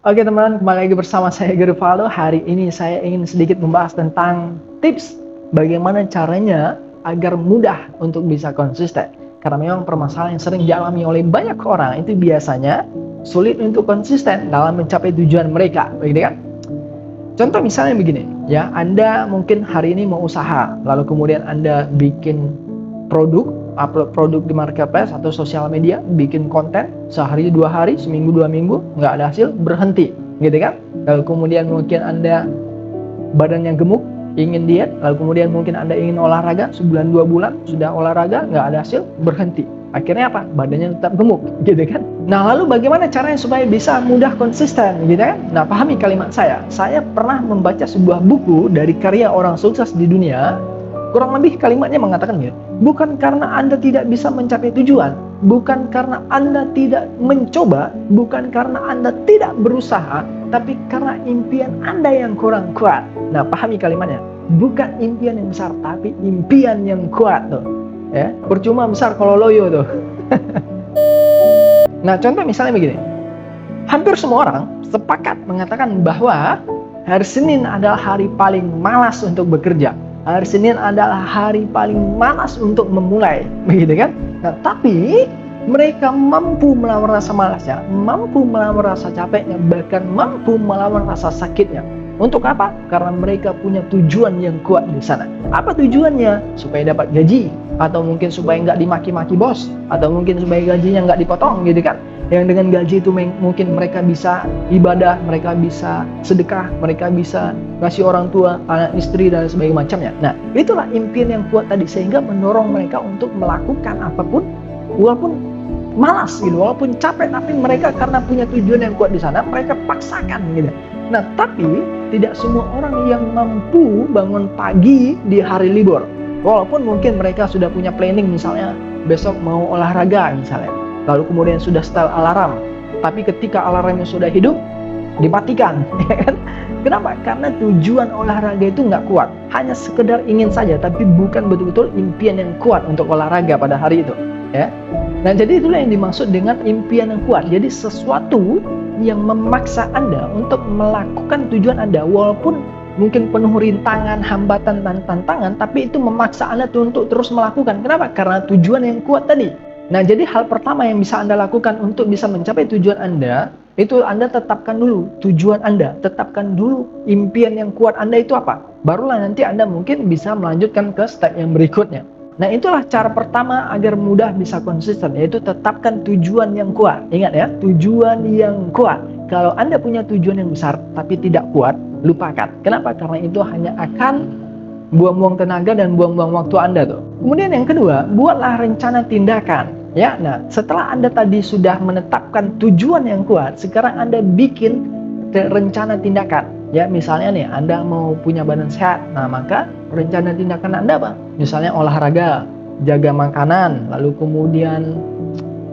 Oke teman-teman, kembali lagi bersama saya Guru Valdo. Hari ini saya ingin sedikit membahas tentang tips bagaimana caranya agar mudah untuk bisa konsisten. Karena memang permasalahan yang sering dialami oleh banyak orang itu biasanya sulit untuk konsisten dalam mencapai tujuan mereka, begitu kan? Contoh misalnya begini, ya, Anda mungkin hari ini mau usaha, lalu kemudian Anda bikin produk, upload produk di marketplace atau sosial media, bikin konten sehari 2 hari, seminggu 2 minggu, nggak ada hasil, berhenti, gitu kan? Lalu kemudian mungkin Anda badannya gemuk, ingin diet, lalu kemudian mungkin Anda ingin olahraga, sebulan 2 bulan sudah olahraga, nggak ada hasil, berhenti. Akhirnya apa? Badannya tetap gemuk, gitu kan? Nah, lalu bagaimana caranya supaya bisa mudah konsisten, gitu kan? Nah, pahami kalimat saya. Saya pernah membaca sebuah buku dari karya orang sukses di dunia. Kurang lebih kalimatnya mengatakan gitu. Bukan karena Anda tidak bisa mencapai tujuan, bukan karena Anda tidak mencoba, bukan karena Anda tidak berusaha, tapi karena impian Anda yang kurang kuat. Nah, pahami kalimatnya. Bukan impian yang besar, tapi impian yang kuat tuh. Ya, percuma besar kalau loyo tuh. Nah, contoh misalnya begini. Hampir semua orang sepakat mengatakan bahwa hari Senin adalah hari paling malas untuk bekerja. Hari Senin adalah hari paling malas untuk memulai, begitu kan? Nah, tapi mereka mampu melawan rasa malasnya, mampu melawan rasa capeknya, bahkan mampu melawan rasa sakitnya. Untuk apa? Karena mereka punya tujuan yang kuat di sana. Apa tujuannya? Supaya dapat gaji, atau mungkin supaya nggak dimaki-maki bos, atau mungkin supaya gajinya nggak dipotong, gitu kan? Yang dengan gaji itu mungkin mereka bisa ibadah, mereka bisa sedekah, mereka bisa ngasih orang tua, anak istri, dan sebagainya macamnya. Nah, itulah impian yang kuat tadi, sehingga mendorong mereka untuk melakukan apapun, walaupun malas gitu, walaupun capek, tapi mereka karena punya tujuan yang kuat di sana, mereka paksakan gitu. Nah, tapi tidak semua orang yang mampu bangun pagi di hari libur. Walaupun mungkin mereka sudah punya planning, misalnya besok mau olahraga misalnya, lalu kemudian sudah setel alarm, tapi ketika alarmnya sudah hidup, dimatikan, ya kan? Kenapa? Karena tujuan olahraga itu nggak kuat, hanya sekedar ingin saja, tapi bukan betul-betul impian yang kuat untuk olahraga pada hari itu, ya. Nah, jadi itulah yang dimaksud dengan impian yang kuat. Jadi sesuatu yang memaksa Anda untuk melakukan tujuan Anda, walaupun mungkin penuh rintangan, hambatan, dan tantangan, tapi itu memaksa Anda untuk terus melakukan. Kenapa? Karena tujuan yang kuat tadi. Nah, jadi hal pertama yang bisa Anda lakukan untuk bisa mencapai tujuan Anda, itu Anda tetapkan dulu tujuan Anda, tetapkan dulu impian yang kuat Anda itu apa. Barulah nanti Anda mungkin bisa melanjutkan ke step yang berikutnya. Nah, itulah cara pertama agar mudah bisa konsisten, yaitu tetapkan tujuan yang kuat. Ingat ya, tujuan yang kuat. Kalau Anda punya tujuan yang besar tapi tidak kuat, lupakan. Kenapa? Karena itu hanya akan buang-buang tenaga dan buang-buang waktu Anda tuh. Kemudian yang kedua, buatlah rencana tindakan. Ya, nah, setelah Anda tadi sudah menetapkan tujuan yang kuat, sekarang Anda bikin rencana tindakan. Ya, misalnya nih, Anda mau punya badan sehat. Nah, maka rencana tindakan Anda apa? Misalnya olahraga, jaga makanan, lalu kemudian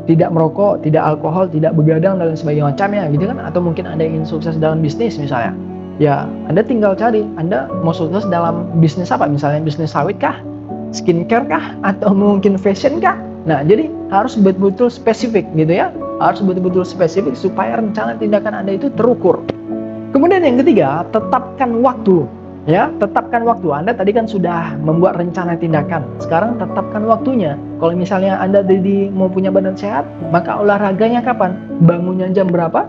tidak merokok, tidak alkohol, tidak begadang, dan sebagainya macamnya, gitu kan? Atau mungkin Anda ingin sukses dalam bisnis misalnya. Ya, Anda tinggal cari, Anda mau sukses dalam bisnis apa? Misalnya bisnis sawit kah? Skincare kah? Atau mungkin fashion kah? Nah, jadi harus betul-betul spesifik gitu ya. Harus betul-betul spesifik supaya rencana tindakan Anda itu terukur. Kemudian yang ketiga, tetapkan waktu. Ya, tetapkan waktu. Anda tadi kan sudah membuat rencana tindakan. Sekarang tetapkan waktunya. Kalau misalnya Anda tadi mau punya badan sehat, maka olahraganya kapan? Bangunnya jam berapa?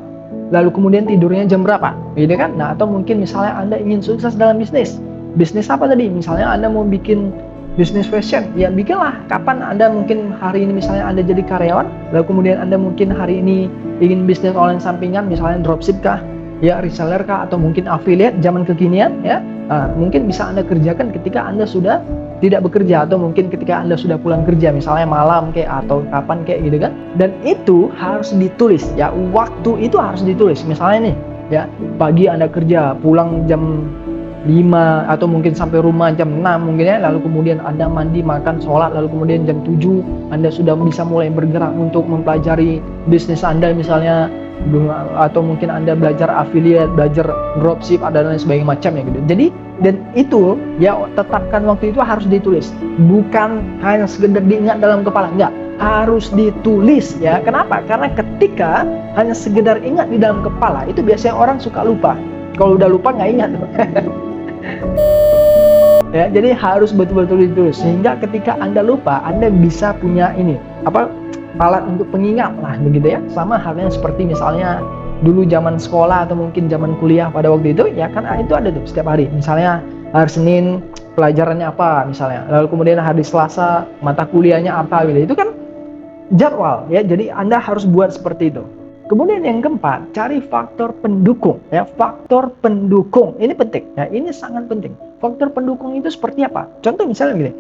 Lalu kemudian tidurnya jam berapa? Gitu kan? Nah, atau mungkin misalnya Anda ingin sukses dalam bisnis. Bisnis apa tadi? Misalnya Anda mau bikin bisnis fashion, ya bikinlah. Kapan Anda mungkin hari ini misalnya Anda jadi karyawan, lalu kemudian Anda mungkin hari ini ingin bisnis online sampingan, misalnya dropship kah? Ya, reseller kah, atau mungkin affiliate zaman kekinian, ya. Mungkin bisa Anda kerjakan ketika Anda sudah tidak bekerja, atau mungkin ketika Anda sudah pulang kerja, misalnya malam kayak atau kapan kayak gitu kan. Dan itu harus ditulis, ya. Waktu itu harus ditulis. Misalnya nih, ya, pagi Anda kerja, pulang jam 5 atau mungkin sampai rumah jam 6 mungkin ya, lalu kemudian Anda mandi, makan, sholat, lalu kemudian jam 7 Anda sudah bisa mulai bergerak untuk mempelajari bisnis Anda misalnya, atau mungkin Anda belajar affiliate, belajar dropship, dan lain sebagainya macamnya gitu. Jadi, dan itu ya, tetapkan waktu itu harus ditulis, bukan hanya sekedar diingat dalam kepala, enggak, harus ditulis ya. Kenapa? Karena ketika hanya sekedar ingat di dalam kepala, itu biasanya orang suka lupa. Kalau udah lupa nggak ingat. Ya, jadi harus betul-betul ditulis sehingga ketika Anda lupa, Anda bisa punya alat untuk pengingat lah begitu ya. Sama halnya seperti misalnya dulu zaman sekolah atau mungkin zaman kuliah pada waktu itu ya kan, itu ada tuh setiap hari. Misalnya hari Senin pelajarannya apa misalnya, lalu kemudian hari Selasa mata kuliahnya apa gitu. Itu kan jadwal ya. Jadi Anda harus buat seperti itu. Kemudian yang keempat, cari faktor pendukung ya. Faktor pendukung ini penting ya, ini sangat penting. Faktor pendukung itu seperti apa? Contoh misalnya gini,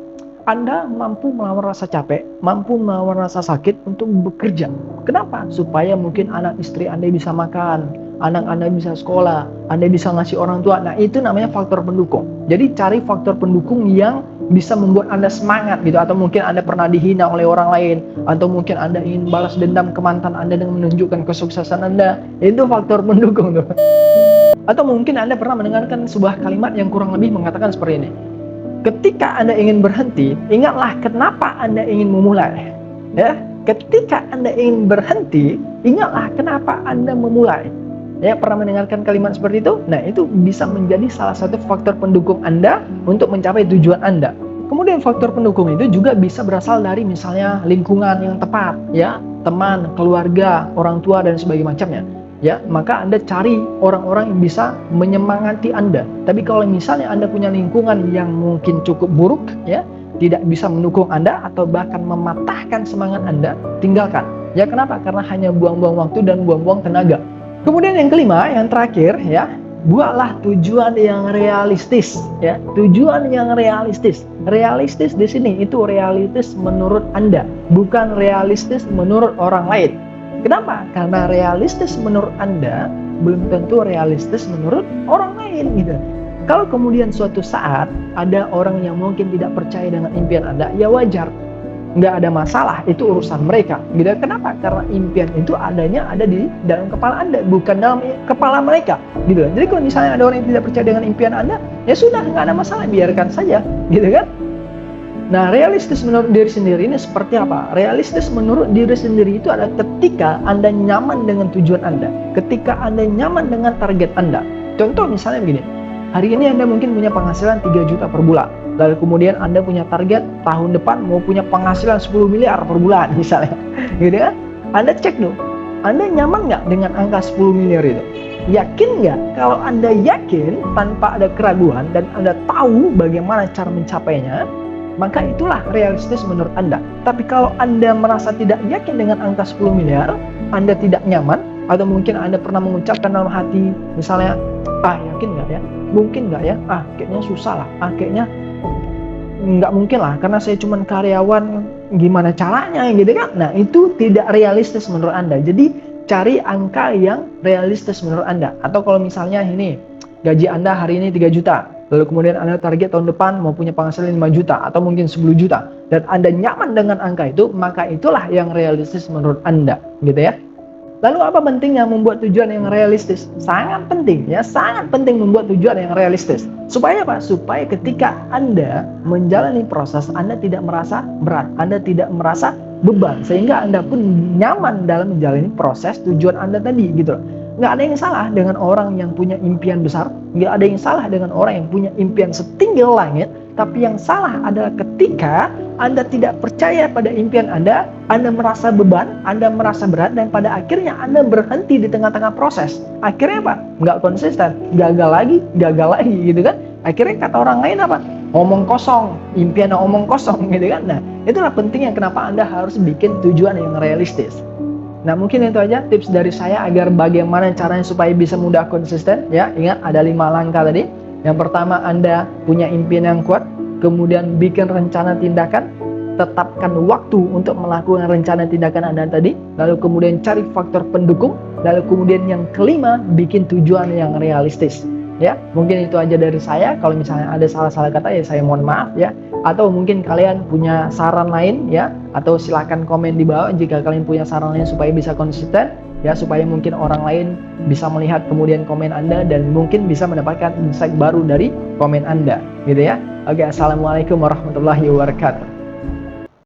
Anda mampu melawan rasa capek, mampu melawan rasa sakit untuk bekerja. Kenapa? Supaya mungkin anak istri Anda bisa makan, anak Anda bisa sekolah, Anda bisa ngasih orang tua. Nah, itu namanya faktor pendukung. Jadi cari faktor pendukung yang bisa membuat Anda semangat gitu. Atau mungkin Anda pernah dihina oleh orang lain, atau mungkin Anda ingin balas dendam ke mantan Anda dengan menunjukkan kesuksesan Anda. Itu faktor pendukung tuh. Atau mungkin Anda pernah mendengarkan sebuah kalimat yang kurang lebih mengatakan seperti ini. Ketika Anda ingin berhenti, ingatlah kenapa Anda ingin memulai. Ya, ketika Anda ingin berhenti, ingatlah kenapa Anda memulai. Ya, pernah mendengarkan kalimat seperti itu? Nah, itu bisa menjadi salah satu faktor pendukung Anda untuk mencapai tujuan Anda. Kemudian faktor pendukung itu juga bisa berasal dari misalnya lingkungan yang tepat, ya, teman, keluarga, orang tua dan sebagainya macamnya. Ya, maka Anda cari orang-orang yang bisa menyemangati Anda. Tapi kalau misalnya Anda punya lingkungan yang mungkin cukup buruk, ya, tidak bisa mendukung Anda atau bahkan mematahkan semangat Anda, tinggalkan. Ya, kenapa? Karena hanya buang-buang waktu dan buang-buang tenaga. Kemudian yang kelima, yang terakhir, ya, buatlah tujuan yang realistis, ya. Tujuan yang realistis. Realistis di sini itu realistis menurut Anda, bukan realistis menurut orang lain. Kenapa? Karena realistis menurut Anda belum tentu realistis menurut orang lain gitu. Kalau kemudian suatu saat ada orang yang mungkin tidak percaya dengan impian Anda, ya wajar. Nggak ada masalah, itu urusan mereka gitu. Kenapa? Karena impian itu adanya ada di dalam kepala Anda, bukan dalam kepala mereka gitu. Jadi kalau misalnya ada orang yang tidak percaya dengan impian Anda, ya sudah, nggak ada masalah, biarkan saja gitu kan. Nah, realistis menurut diri sendiri ini seperti apa? Realistis menurut diri sendiri itu adalah ketika Anda nyaman dengan tujuan Anda, ketika Anda nyaman dengan target Anda. Contoh misalnya begini, hari ini Anda mungkin punya penghasilan 3 juta per bulan, lalu kemudian Anda punya target tahun depan mau punya penghasilan 10 miliar per bulan misalnya, gitu kan? Anda cek dulu, Anda nyaman nggak dengan angka 10 miliar itu? Yakin nggak? Kalau Anda yakin tanpa ada keraguan dan Anda tahu bagaimana cara mencapainya, maka itulah realistis menurut Anda. Tapi kalau Anda merasa tidak yakin dengan angka 10 miliar, Anda tidak nyaman, atau mungkin Anda pernah mengucapkan dalam hati, misalnya, yakin nggak ya? Mungkin nggak ya? Kayaknya susah lah. Kayaknya nggak mungkin lah, karena saya cuma karyawan, gimana caranya gitu kan? Nah, itu tidak realistis menurut Anda. Jadi, cari angka yang realistis menurut Anda. Atau kalau misalnya ini, gaji Anda hari ini 3 juta, lalu kemudian Anda target tahun depan mau punya penghasilan 5 juta atau mungkin 10 juta, dan Anda nyaman dengan angka itu, maka itulah yang realistis menurut Anda gitu ya. Lalu apa pentingnya membuat tujuan yang realistis? Sangat penting ya, sangat penting membuat tujuan yang realistis. Supaya apa? Supaya ketika Anda menjalani proses, Anda tidak merasa berat, Anda tidak merasa beban, sehingga Anda pun nyaman dalam menjalani proses tujuan Anda tadi gitu. Nggak ada yang salah dengan orang yang punya impian besar, nggak ada yang salah dengan orang yang punya impian setinggi langit. Tapi yang salah adalah ketika Anda tidak percaya pada impian Anda merasa beban, Anda merasa berat, dan pada akhirnya Anda berhenti di tengah-tengah proses. Akhirnya apa? Nggak konsisten, gagal lagi gitu kan. Akhirnya kata orang lain apa? Omong kosong, impiannya omong kosong gitu kan. Nah, itulah pentingnya kenapa Anda harus bikin tujuan yang realistis. Nah, mungkin itu aja tips dari saya agar bagaimana caranya supaya bisa mudah konsisten ya. Ingat ada 5 langkah tadi. Yang pertama, Anda punya impian yang kuat, kemudian bikin rencana tindakan, tetapkan waktu untuk melakukan rencana tindakan Anda tadi, lalu kemudian cari faktor pendukung, lalu kemudian yang kelima, bikin tujuan yang realistis. Ya, mungkin itu aja dari saya. Kalau misalnya ada salah-salah kata ya saya mohon maaf ya. Atau mungkin kalian punya saran lain ya, atau silakan komen di bawah jika kalian punya saran lain supaya bisa konsisten ya, supaya mungkin orang lain bisa melihat kemudian komen Anda dan mungkin bisa mendapatkan insight baru dari komen Anda gitu ya. Oke, assalamualaikum warahmatullahi wabarakatuh.